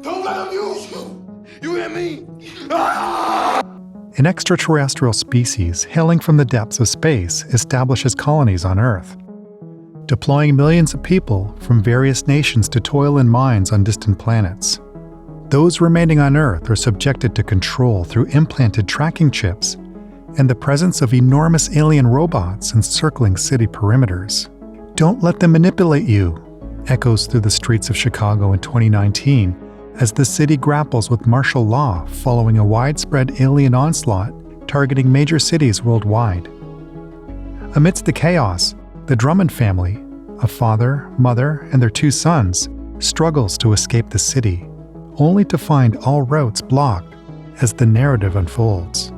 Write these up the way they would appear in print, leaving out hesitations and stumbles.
Don't let them use you! You hear me? An extraterrestrial species hailing from the depths of space establishes colonies on Earth, deploying millions of people from various nations to toil in mines on distant planets. Those remaining on Earth are subjected to control through implanted tracking chips and the presence of enormous alien robots encircling city perimeters. "Don't let them manipulate you," echoes through the streets of Chicago in 2019 as the city grapples with martial law following a widespread alien onslaught targeting major cities worldwide. Amidst the chaos, the Drummond family, a father, mother, and their 2 sons, struggles to escape the city, only to find all routes blocked as the narrative unfolds.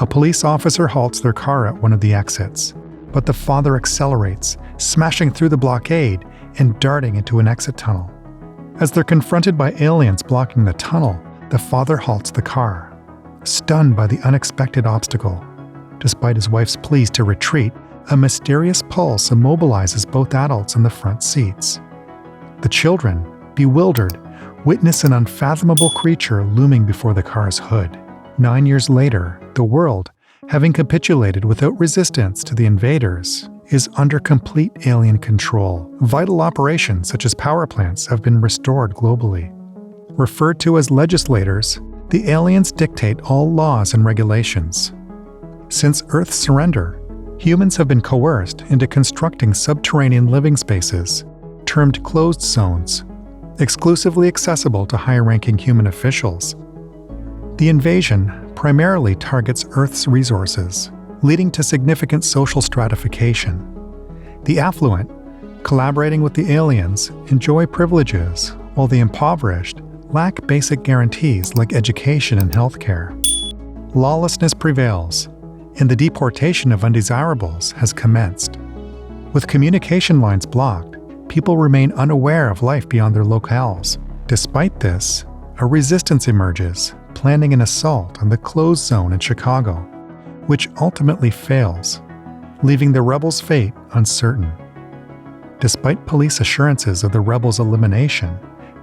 A police officer halts their car at one of the exits, but the father accelerates, smashing through the blockade and darting into an exit tunnel. As they're confronted by aliens blocking the tunnel, the father halts the car, stunned by the unexpected obstacle. Despite his wife's pleas to retreat, a mysterious pulse immobilizes both adults in the front seats. The children, bewildered, witness an unfathomable creature looming before the car's hood. 9 years later, the world, having capitulated without resistance to the invaders, is under complete alien control. Vital operations such as power plants have been restored globally. Referred to as legislators, the aliens dictate all laws and regulations. Since Earth's surrender, humans have been coerced into constructing subterranean living spaces, termed closed zones, exclusively accessible to high-ranking human officials. The invasion primarily targets Earth's resources, leading to significant social stratification. The affluent, collaborating with the aliens, enjoy privileges, while the impoverished lack basic guarantees like education and healthcare. Lawlessness prevails, and the deportation of undesirables has commenced. With communication lines blocked, people remain unaware of life beyond their locales. Despite this, a resistance emerges, planning an assault on the closed zone in Chicago, which ultimately fails, leaving the rebels' fate uncertain. Despite police assurances of the rebels' elimination,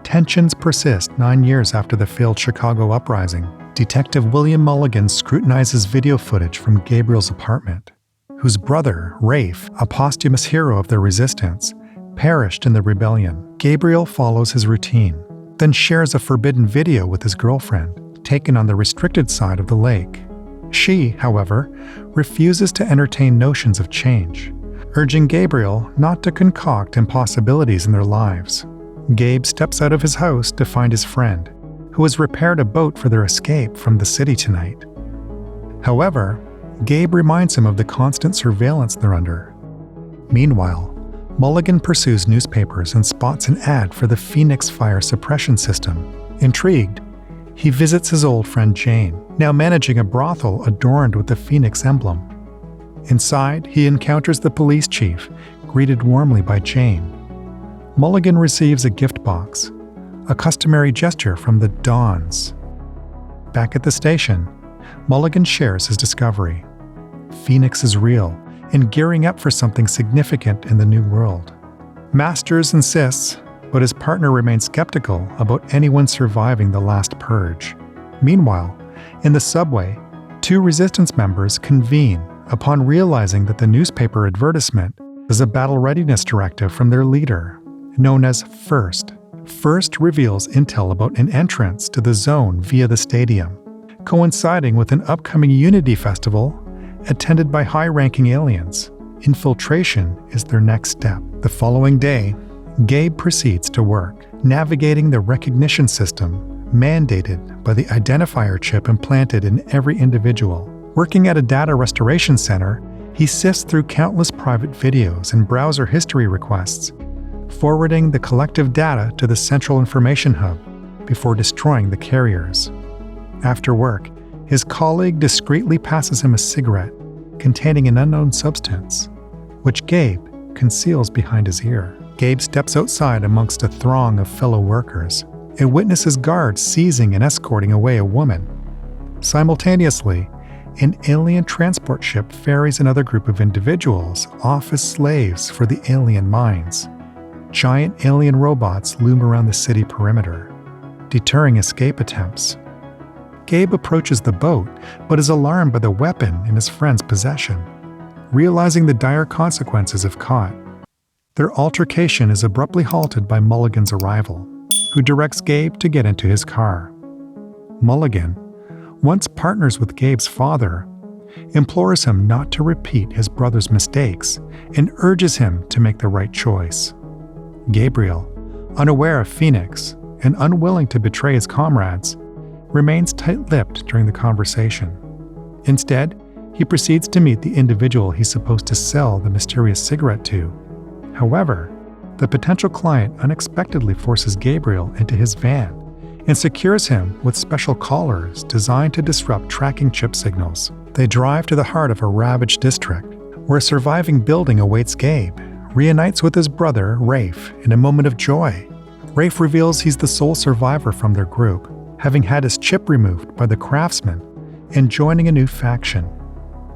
tensions persist 9 years after the failed Chicago uprising. Detective William Mulligan scrutinizes video footage from Gabriel's apartment, whose brother, Rafe, a posthumous hero of the resistance, perished in the rebellion. Gabriel follows his routine, then shares a forbidden video with his girlfriend, taken on the restricted side of the lake. She, however, refuses to entertain notions of change, urging Gabriel not to concoct impossibilities in their lives. Gabe steps out of his house to find his friend, who has repaired a boat for their escape from the city tonight. However, Gabe reminds him of the constant surveillance they're under. Meanwhile, Mulligan pursues newspapers and spots an ad for the Phoenix fire suppression system. Intrigued, he visits his old friend Jane, now managing a brothel adorned with the Phoenix emblem. Inside, he encounters the police chief, greeted warmly by Jane. Mulligan receives a gift box, a customary gesture from the Dons. Back at the station, Mulligan shares his discovery. Phoenix is real and gearing up for something significant in the new world. Masters insists, but his partner remains skeptical about anyone surviving the last purge. Meanwhile, in the subway, 2 resistance members convene upon realizing that the newspaper advertisement is a battle readiness directive from their leader, known as First. First reveals intel about an entrance to the zone via the stadium, coinciding with an upcoming Unity Festival attended by high-ranking aliens. Infiltration is their next step. The following day, Gabe proceeds to work, navigating the recognition system mandated by the identifier chip implanted in every individual. Working at a data restoration center, he sifts through countless private videos and browser history requests, forwarding the collective data to the central information hub before destroying the carriers. After work, his colleague discreetly passes him a cigarette containing an unknown substance, which Gabe conceals behind his ear. Gabe steps outside amongst a throng of fellow workers and witnesses guards seizing and escorting away a woman. Simultaneously, an alien transport ship ferries another group of individuals off as slaves for the alien mines. Giant alien robots loom around the city perimeter, deterring escape attempts. Gabe approaches the boat, but is alarmed by the weapon in his friend's possession. Realizing the dire consequences if caught, their altercation is abruptly halted by Mulligan's arrival, who directs Gabe to get into his car. Mulligan, once partners with Gabe's father, implores him not to repeat his brother's mistakes and urges him to make the right choice. Gabriel, unaware of Phoenix and unwilling to betray his comrades, remains tight-lipped during the conversation. Instead, he proceeds to meet the individual he's supposed to sell the mysterious cigarette to. However, the potential client unexpectedly forces Gabriel into his van and secures him with special collars designed to disrupt tracking chip signals. They drive to the heart of a ravaged district, where a surviving building awaits Gabe, reunites with his brother, Rafe, in a moment of joy. Rafe reveals he's the sole survivor from their group, having had his chip removed by the craftsman and joining a new faction.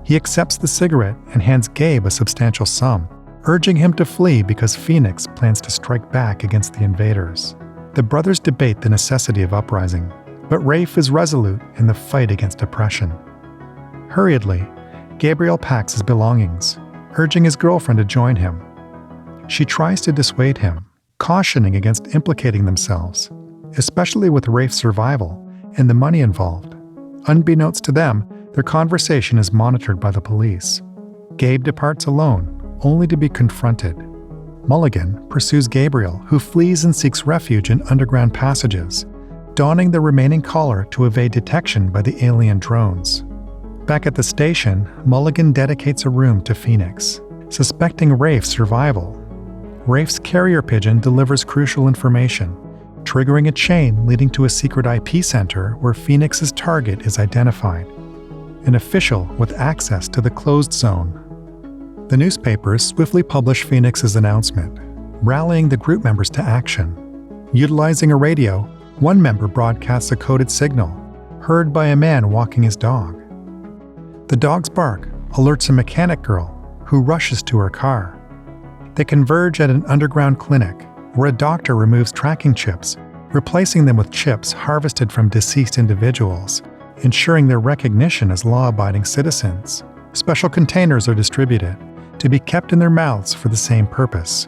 He accepts the cigarette and hands Gabe a substantial sum, urging him to flee because Phoenix plans to strike back against the invaders. The brothers debate the necessity of uprising, but Rafe is resolute in the fight against oppression. Hurriedly, Gabriel packs his belongings, urging his girlfriend to join him. She tries to dissuade him, cautioning against implicating themselves, especially with Rafe's survival and the money involved. Unbeknownst to them, their conversation is monitored by the police. Gabe departs alone, only to be confronted. Mulligan pursues Gabriel, who flees and seeks refuge in underground passages, donning the remaining collar to evade detection by the alien drones. Back at the station, Mulligan dedicates a room to Phoenix, suspecting Rafe's survival. Rafe's carrier pigeon delivers crucial information, triggering a chain leading to a secret IP center where Phoenix's target is identified. An official with access to the closed zone. The newspapers swiftly publish Phoenix's announcement, rallying the group members to action. Utilizing a radio, one member broadcasts a coded signal, heard by a man walking his dog. The dog's bark alerts a mechanic girl, who rushes to her car. They converge at an underground clinic, where a doctor removes tracking chips, replacing them with chips harvested from deceased individuals, ensuring their recognition as law-abiding citizens. Special containers are distributed, to be kept in their mouths for the same purpose.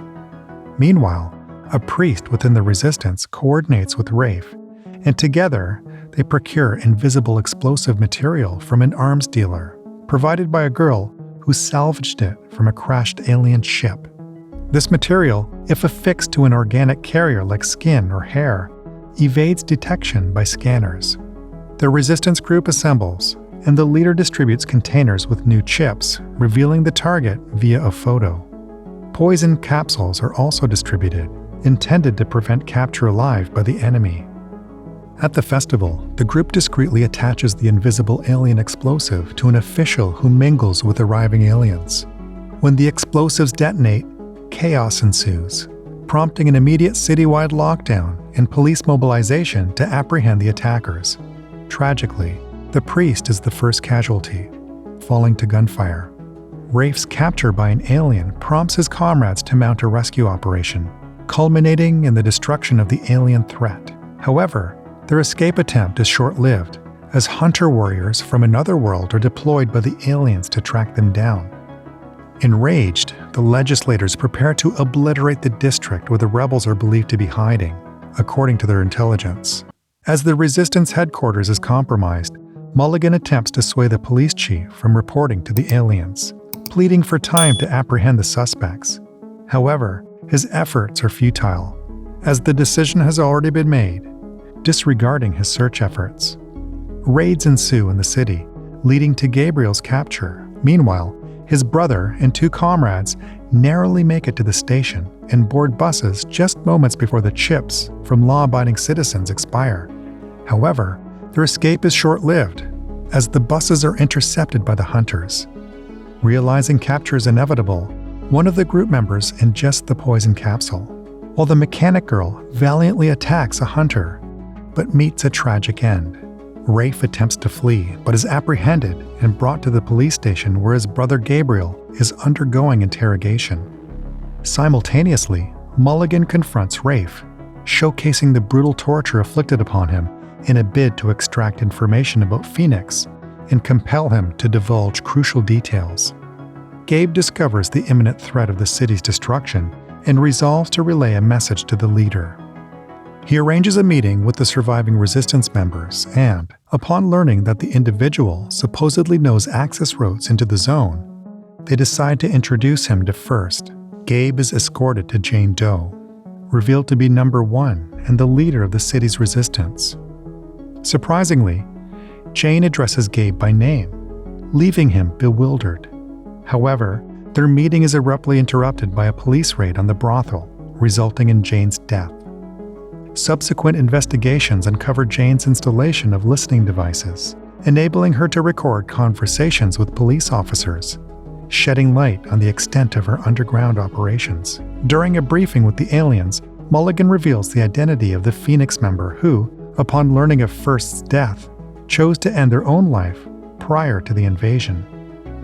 Meanwhile, a priest within the resistance coordinates with Rafe, and together they procure invisible explosive material from an arms dealer, provided by a girl who salvaged it from a crashed alien ship. This material, if affixed to an organic carrier like skin or hair, evades detection by scanners. The resistance group assembles, and the leader distributes containers with new chips, revealing the target via a photo. Poison capsules are also distributed, intended to prevent capture alive by the enemy. At the festival, the group discreetly attaches the invisible alien explosive to an official who mingles with arriving aliens. When the explosives detonate, chaos ensues, prompting an immediate citywide lockdown and police mobilization to apprehend the attackers. Tragically, the priest is the first casualty, falling to gunfire. Rafe's capture by an alien prompts his comrades to mount a rescue operation, culminating in the destruction of the alien threat. However, their escape attempt is short-lived, as hunter warriors from another world are deployed by the aliens to track them down. Enraged, the legislators prepare to obliterate the district where the rebels are believed to be hiding, according to their intelligence. As the resistance headquarters is compromised, Mulligan attempts to sway the police chief from reporting to the aliens, pleading for time to apprehend the suspects. However, his efforts are futile, as the decision has already been made, disregarding his search efforts. Raids ensue in the city, leading to Gabriel's capture. Meanwhile, his brother and two comrades narrowly make it to the station and board buses just moments before the chips from law-abiding citizens expire. However, their escape is short-lived, as the buses are intercepted by the hunters. Realizing capture is inevitable, one of the group members ingests the poison capsule, while the mechanic girl valiantly attacks a hunter, but meets a tragic end. Rafe attempts to flee, but is apprehended and brought to the police station where his brother Gabriel is undergoing interrogation. Simultaneously, Mulligan confronts Rafe, showcasing the brutal torture inflicted upon him in a bid to extract information about Phoenix and compel him to divulge crucial details. Gabe discovers the imminent threat of the city's destruction and resolves to relay a message to the leader. He arranges a meeting with the surviving resistance members and, upon learning that the individual supposedly knows access routes into the zone, they decide to introduce him to First. Gabe is escorted to Jane Doe, revealed to be number 1 and the leader of the city's resistance. Surprisingly, Jane addresses Gabe by name, leaving him bewildered. However, their meeting is abruptly interrupted by a police raid on the brothel, resulting in Jane's death. Subsequent investigations uncovered Jane's installation of listening devices, enabling her to record conversations with police officers, shedding light on the extent of her underground operations. During a briefing with the aliens, Mulligan reveals the identity of the Phoenix member who, upon learning of First's death, chose to end their own life prior to the invasion.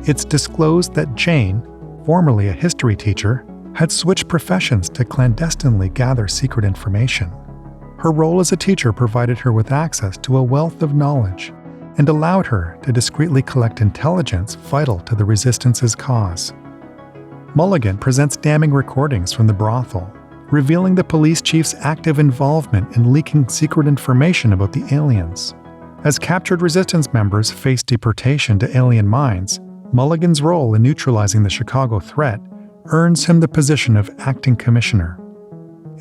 It's disclosed that Jane, formerly a history teacher, had switched professions to clandestinely gather secret information. Her role as a teacher provided her with access to a wealth of knowledge and allowed her to discreetly collect intelligence vital to the Resistance's cause. Mulligan presents damning recordings from the brothel, revealing the police chief's active involvement in leaking secret information about the aliens. As captured Resistance members face deportation to alien mines, Mulligan's role in neutralizing the Chicago threat earns him the position of acting commissioner.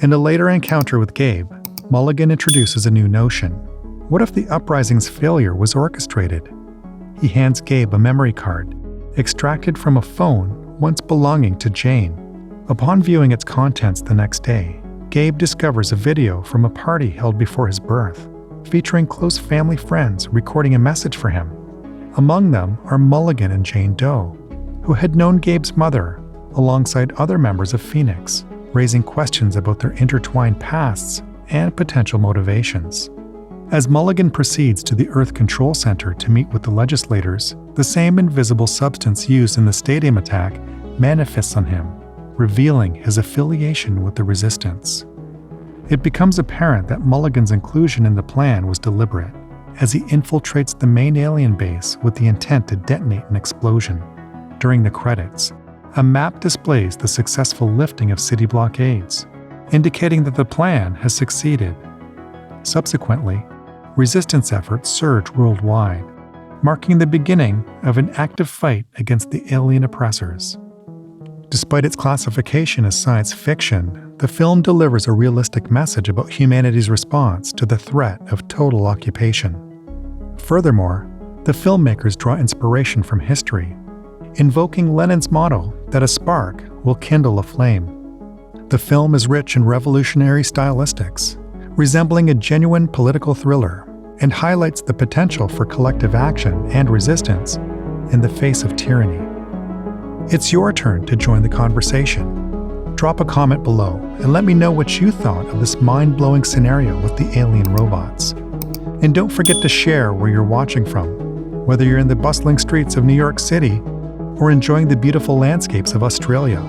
In a later encounter with Gabe, Mulligan introduces a new notion. What if the uprising's failure was orchestrated? He hands Gabe a memory card, extracted from a phone once belonging to Jane. Upon viewing its contents the next day, Gabe discovers a video from a party held before his birth, featuring close family friends recording a message for him. Among them are Mulligan and Jane Doe, who had known Gabe's mother, alongside other members of Phoenix, raising questions about their intertwined pasts and potential motivations. As Mulligan proceeds to the Earth Control Center to meet with the legislators, the same invisible substance used in the stadium attack manifests on him, revealing his affiliation with the Resistance. It becomes apparent that Mulligan's inclusion in the plan was deliberate, as he infiltrates the main alien base with the intent to detonate an explosion. During the credits, a map displays the successful lifting of city blockades, indicating that the plan has succeeded. Subsequently, resistance efforts surge worldwide, marking the beginning of an active fight against the alien oppressors. Despite its classification as science fiction, the film delivers a realistic message about humanity's response to the threat of total occupation. Furthermore, the filmmakers draw inspiration from history, invoking Lenin's motto that a spark will kindle a flame. The film is rich in revolutionary stylistics, resembling a genuine political thriller, and highlights the potential for collective action and resistance in the face of tyranny. It's your turn to join the conversation. Drop a comment below and let me know what you thought of this mind-blowing scenario with the alien robots. And don't forget to share where you're watching from, whether you're in the bustling streets of New York City or enjoying the beautiful landscapes of Australia.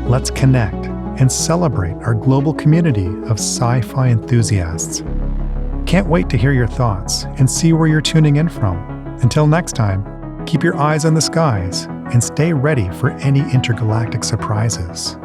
Let's connect and celebrate our global community of sci-fi enthusiasts. Can't wait to hear your thoughts and see where you're tuning in from. Until next time, keep your eyes on the skies and stay ready for any intergalactic surprises.